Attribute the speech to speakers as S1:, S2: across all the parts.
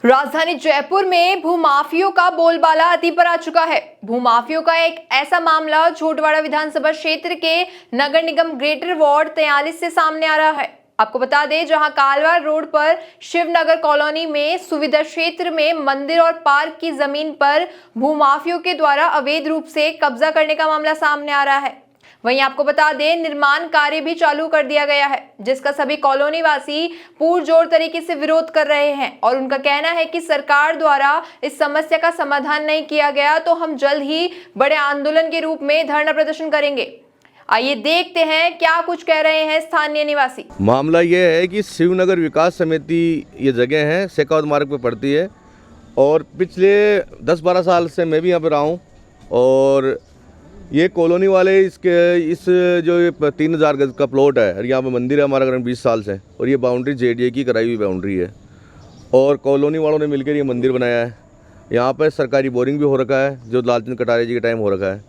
S1: राजधानी जयपुर में भूमाफियों का बोलबाला अति पर आ चुका है। भूमाफियों का एक ऐसा मामला छोटवाड़ा विधानसभा क्षेत्र के नगर निगम ग्रेटर वार्ड 43 से सामने आ रहा है। आपको बता दें, जहां कालवाड़ रोड पर शिवनगर कॉलोनी में सुविधा क्षेत्र में मंदिर और पार्क की जमीन पर भूमाफियों के द्वारा अवैध रूप से कब्जा करने का मामला सामने आ रहा है। वहीं आपको बता दें, निर्माण कार्य भी चालू कर दिया गया है, जिसका सभी कॉलोनी वासी पुरजोर तरीके से विरोध कर रहे हैं और उनका कहना है कि सरकार द्वारा इस समस्या का समाधान नहीं किया गया तो हम जल्द ही बड़े आंदोलन के रूप में धरना प्रदर्शन करेंगे। आइए देखते हैं क्या कुछ कह रहे हैं स्थानीय निवासी।
S2: मामला ये है कि शिवनगर विकास समिति ये जगह है, शेखावत मार्ग पे पड़ती है और पिछले 10-12 साल से मैं भी यहाँ पे रहा हूँ और ये कॉलोनी वाले इस जो 3000 गज का प्लॉट है और यहाँ पे मंदिर है हमारा करीब 20 साल से और ये बाउंड्री जेडीए की कराई हुई बाउंड्री है और कॉलोनी वालों ने मिलकर ये मंदिर बनाया है। यहाँ पे सरकारी बोरिंग भी हो रखा है जो लालचंद कटारे जी के टाइम हो रखा है।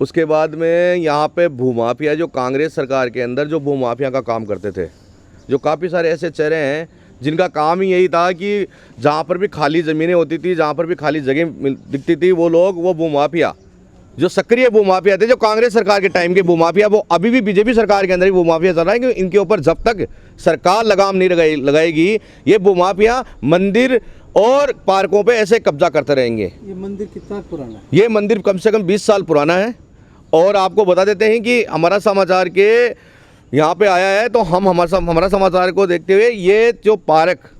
S2: उसके बाद में यहाँ पे भूमाफिया जो कांग्रेस सरकार के अंदर जो भूमाफिया का काम करते थे, जो काफ़ी सारे ऐसे चेहरे हैं जिनका काम ही यही था कि जहाँ पर भी खाली ज़मीनें होती थी, जहाँ पर भी खाली जगह दिखती थी, वो लोग वो भूमाफिया जो सक्रिय भूमाफिया थे, जो कांग्रेस सरकार के टाइम के भूमाफिया, वो अभी भी बीजेपी सरकार के अंदर ही भूमाफिया चल रहा है कि इनके ऊपर जब तक सरकार लगाम नहीं लगाएगी ये भूमाफिया मंदिर और पार्कों पे ऐसे कब्जा करते रहेंगे।
S3: ये मंदिर कितना पुराना है?
S2: ये मंदिर कम से कम 20 साल पुराना है और आपको बता देते हैं कि हमारा समाचार के यहाँ पे आया है तो हम हमारा समाचार को देखते हुए ये जो पार्क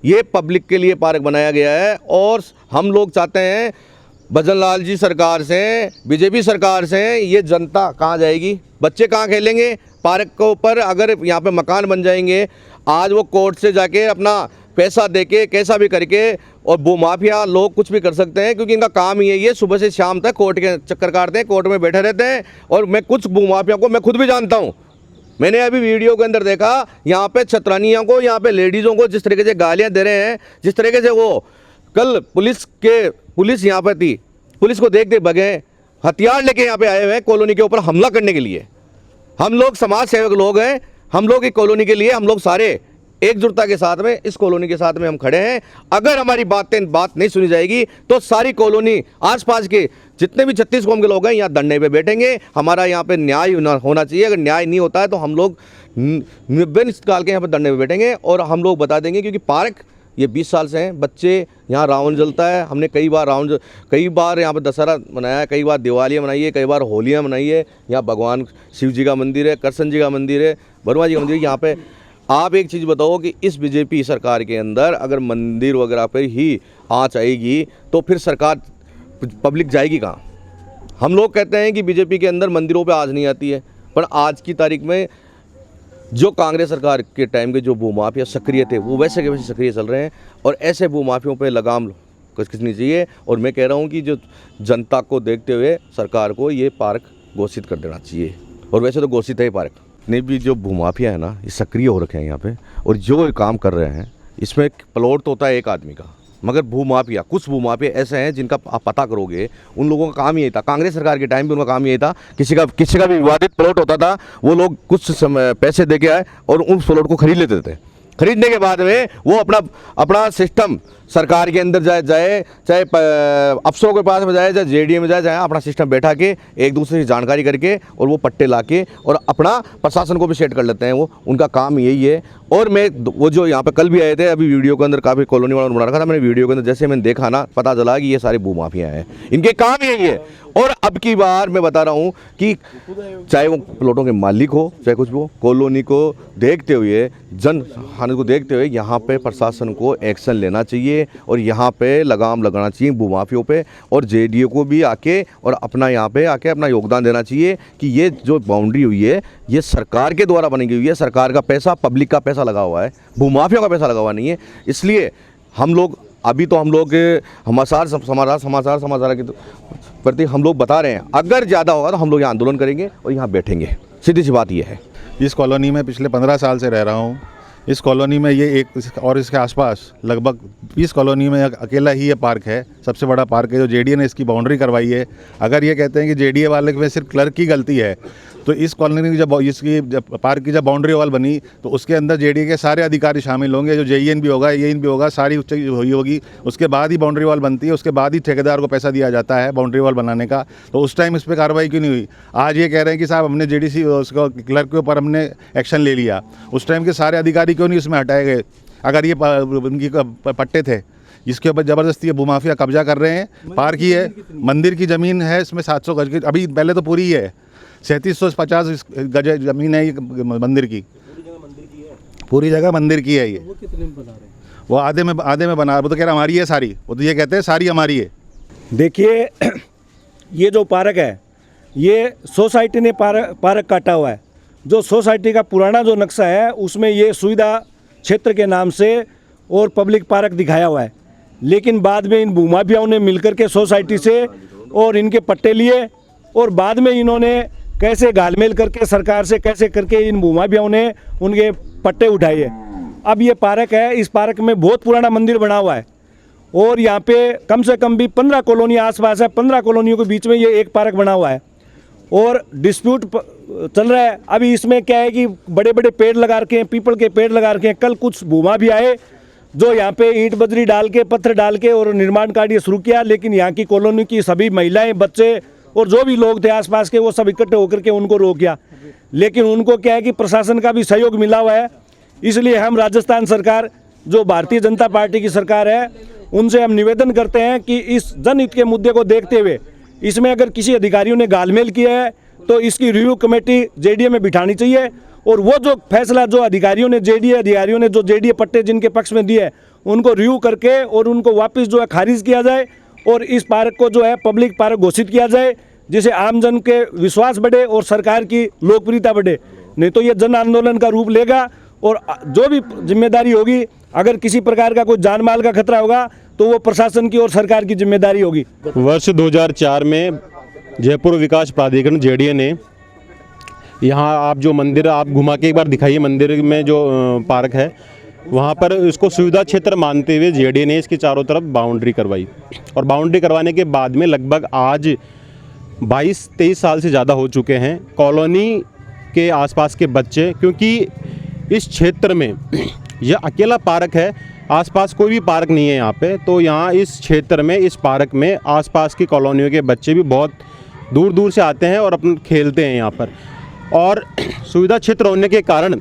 S2: ये पब्लिक के लिए पार्क बनाया गया है और हम लोग चाहते हैं भजन लाल जी सरकार से, बीजेपी सरकार से, ये जनता कहाँ जाएगी, बच्चे कहाँ खेलेंगे पार्क के ऊपर? अगर यहाँ पे मकान बन जाएंगे, आज वो कोर्ट से जाके अपना पैसा देके कैसा भी करके और भूमाफिया लोग कुछ भी कर सकते हैं क्योंकि इनका काम ही है ये सुबह से शाम तक कोर्ट के चक्कर काटते हैं, कोर्ट में बैठे रहते हैं। और मैं कुछ भूमाफिया को मैं खुद भी जानता हूँ, मैंने अभी वीडियो के अंदर देखा यहाँ पे छतरानियों को, यहाँ पे लेडीज़ों को जिस तरीके से गालियाँ दे रहे हैं, जिस तरीके से वो कल पुलिस यहाँ पर थी, पुलिस को देख भगे, हथियार लेके यहाँ पे आए हुए हैं कॉलोनी के ऊपर हमला करने के लिए। हम लोग समाज सेवक लोग हैं, हम लोग एक कॉलोनी के लिए हम लोग सारे एकजुटता के साथ में इस कॉलोनी के साथ में हम खड़े हैं। अगर हमारी बात नहीं सुनी जाएगी तो सारी कॉलोनी आसपास के जितने भी 36 कौम के लोग हैं यहाँ धरने पे बैठेंगे। हमारा यहाँ पे न्याय होना चाहिए, अगर न्याय नहीं होता है तो हम लोग निकाल के यहाँ पे धरने पे बैठेंगे और हम लोग बता देंगे क्योंकि पार्क ये 20 साल से हैं। बच्चे यहाँ रावण जलता है, हमने कई बार यहाँ पे दशहरा मनाया है, कई बार दिवालियाँ मनाई है, कई बार होलियाँ मनाई है। यहाँ भगवान शिव जी का मंदिर है, कृष्ण जी का मंदिर है, वर्मा जी का मंदिर है। यहाँ पे आप एक चीज़ बताओ कि इस बीजेपी सरकार के अंदर अगर मंदिर वगैरह पे ही आँच आएगी तो फिर सरकार पब्लिक जाएगी कहाँ? हम लोग कहते हैं कि बीजेपी के अंदर मंदिरों पे आँच नहीं आती है, पर आज की तारीख में जो कांग्रेस सरकार के टाइम के जो भूमाफिया सक्रिय थे वो वैसे के वैसे सक्रिय चल रहे हैं और ऐसे भूमाफियों पे लगाम कसनी चाहिए। और मैं कह रहा हूँ कि जो जनता को देखते हुए सरकार को ये पार्क घोषित कर देना चाहिए और वैसे तो घोषित है पार्क नहीं भी। जो भूमाफिया है ना ये सक्रिय हो रखे हैं यहाँ पे और जो काम कर रहे हैं इसमें प्लॉट तो होता है एक आदमी का, मगर भूमाफिया कुछ भूमाफिया ऐसे हैं जिनका आप पता करोगे उन लोगों का काम यही था। कांग्रेस सरकार के टाइम पे उनका काम यही था, किसी का भी विवादित प्लॉट होता था वो लोग कुछ पैसे दे के आए और उन प्लॉट को खरीद लेते थे। खरीदने के बाद में वो अपना सिस्टम सरकार के अंदर जाए चाहे अफसरों के पास में जाए, चाहे जेडीए में जाए, अपना सिस्टम बैठा के एक दूसरे की जानकारी करके और वो पट्टे ला के और अपना प्रशासन को भी सेट कर लेते हैं। वो उनका काम यही है। और मैं वो जो यहाँ पे कल भी आए थे, अभी वीडियो के अंदर काफ़ी कॉलोनी वालों ने बना रखा था, मैंने वीडियो के अंदर जैसे मैंने देखा ना पता चला कि ये सारे भूमाफिया हैं, इनके काम यही है। और अब की बार मैं बता रहा हूँ कि चाहे वो प्लॉटों के मालिक हो चाहे कुछ भी हो, कॉलोनी को देखते हुए, जन हानि को देखते हुए यहाँ पे प्रशासन को एक्शन लेना चाहिए और यहाँ पे लगाम लगाना चाहिए भूमाफियों पे और जेडीए को भी आके और अपना यहाँ पे आके अपना योगदान देना चाहिए कि ये जो बाउंड्री हुई है ये सरकार के द्वारा बनी हुई है, सरकार का पैसा, पब्लिक का पैसा लगा हुआ है, भूमाफियों का पैसा लगा हुआ नहीं है। इसलिए हम लोग समाचार के प्रति हम लोग बता रहे हैं अगर ज़्यादा होगा तो हम लोग यहाँ आंदोलन करेंगे और यहाँ बैठेंगे। सीधी सी बात ये है।
S4: इस कॉलोनी में पिछले 15 साल से रह रहा हूँ। इस कॉलोनी में ये एक और इसके आसपास लगभग 20 कॉलोनी में अकेला ही ये पार्क है, सबसे बड़ा पार्क है जो जेडीए ने इसकी बाउंड्री करवाई है। अगर ये कहते हैं कि जेडीए वाले में सिर्फ क्लर्क की गलती है, तो इस कॉलोनी की जब पार्क की जब बाउंड्री वॉल बनी तो उसके अंदर जेडीए के सारे अधिकारी शामिल होंगे, जो जेईएन भी होगा, एईएन भी होगा, सारी हुई होगी। उसके बाद ही बाउंड्री वॉल बनती है, उसके बाद ही ठेकेदार को पैसा दिया जाता है बाउंड्री वॉल बनाने का। तो उस टाइम इस पर कार्रवाई क्यों नहीं हुई? आज ये कह रहे हैं कि साहब हमने जेडीसी उसको क्लर्क के ऊपर हमने एक्शन ले लिया। उस टाइम के सारे अधिकारी क्यों नहीं उसमें हटाए गए? अगर ये उनकी पट्टे थे जिसके ऊपर ज़बरदस्ती ये भूमाफिया कब्जा कर रहे हैं। पार्क ही है, मंदिर की ज़मीन है, इसमें 700 गज की, अभी पहले तो पूरी ही है, 3750 गज ज़मीन है ये मंदिर की, पूरी जगह मंदिर की है ये।
S3: वो कितने में बना रहे हैं?
S4: वो आधे में बना, वो तो कह रहा हमारी है सारी, वो तो ये कहते हैं सारी हमारी है।
S5: देखिए ये जो पार्क है ये सोसाइटी ने पार्क काटा हुआ है। जो सोसाइटी का पुराना जो नक्शा है उसमें ये सुविधा क्षेत्र के नाम से और पब्लिक पार्क दिखाया हुआ है, लेकिन बाद में इन भूमाफियाओं ने मिलकर के सोसाइटी से और इनके पट्टे लिए और बाद में इन्होंने कैसे घालमेल करके सरकार से कैसे करके इन भूमाफियाओं ने उनके पट्टे उठाए हैं। अब ये पार्क है, इस पार्क में बहुत पुराना मंदिर बना हुआ है और यहाँ पे कम से कम भी 15 कॉलोनी आसपास है। 15 कॉलोनियों के बीच में ये एक पार्क बना हुआ है और डिस्प्यूट चल रहा है। अभी इसमें क्या है कि बड़े बड़े पेड़ लगा रखे हैं, पीपल के पेड़ लगा रखे हैं। कल कुछ भूमा भी आए जो यहाँ पे ईंट बजरी डाल के, पत्थर डाल के और निर्माण कार्य शुरू किया, लेकिन यहाँ की कॉलोनी की सभी महिलाएं, बच्चे और जो भी लोग थे आसपास के, वो सब इकट्ठे होकर के उनको रोक किया। लेकिन उनको क्या है कि प्रशासन का भी सहयोग मिला हुआ है। इसलिए हम राजस्थान सरकार, जो भारतीय जनता पार्टी की सरकार है, उनसे हम निवेदन करते हैं कि इस जनहित के मुद्दे को देखते हुए इसमें अगर किसी अधिकारियों ने गालमेल किया है तो इसकी रिव्यू कमेटी जेडीए में बिठानी चाहिए और वो जो फैसला जो अधिकारियों ने जो जेडीए पट्टे जिनके पक्ष में दिए उनको रिव्यू करके और उनको वापस जो है खारिज किया जाए और इस पार्क को जो है पब्लिक पार्क घोषित किया जाए, जिससे आमजन के विश्वास बढ़े और सरकार की लोकप्रियता बढ़े। नहीं तो ये जन आंदोलन का रूप लेगा और जो भी जिम्मेदारी होगी, अगर किसी प्रकार का कोई जान माल का खतरा होगा तो वो प्रशासन की और सरकार की जिम्मेदारी होगी।
S6: वर्ष 2004 में जयपुर विकास प्राधिकरण जेडीए ने यहाँ, आप जो मंदिर आप घुमा के एक बार दिखाइए, मंदिर में जो पार्क है वहाँ पर इसको सुविधा क्षेत्र मानते हुए जेडीए ने इसके चारों तरफ बाउंड्री करवाई और बाउंड्री करवाने के बाद में लगभग आज 22-23 साल से ज़्यादा हो चुके हैं। कॉलोनी के आसपास के बच्चे, क्योंकि इस क्षेत्र में यह अकेला पार्क है, आसपास कोई भी पार्क नहीं है यहाँ पे, तो यहाँ इस क्षेत्र में, इस पार्क में आसपास की कॉलोनियों के बच्चे भी बहुत दूर दूर से आते हैं और अपन खेलते हैं यहाँ पर। और सुविधा क्षेत्र होने के कारण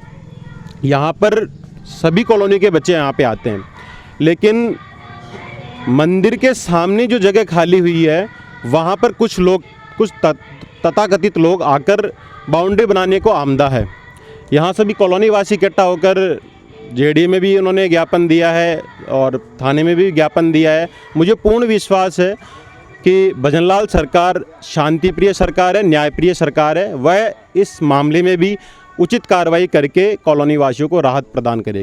S6: यहाँ पर सभी कॉलोनी के बच्चे यहाँ पे आते हैं, लेकिन मंदिर के सामने जो जगह खाली हुई है वहाँ पर कुछ लोग, कुछ तथाकथित लोग आकर बाउंड्री बनाने को आमदा है। यहाँ सभी कॉलोनी वासी इकट्ठा होकर जेडीए में भी उन्होंने ज्ञापन दिया है और थाने में भी ज्ञापन दिया है। मुझे पूर्ण विश्वास है कि भजनलाल सरकार शांति प्रिय सरकार है, न्याय प्रिय सरकार है। वह इस मामले में भी उचित कार्रवाई करके कॉलोनी वासियों को राहत प्रदान करेगी।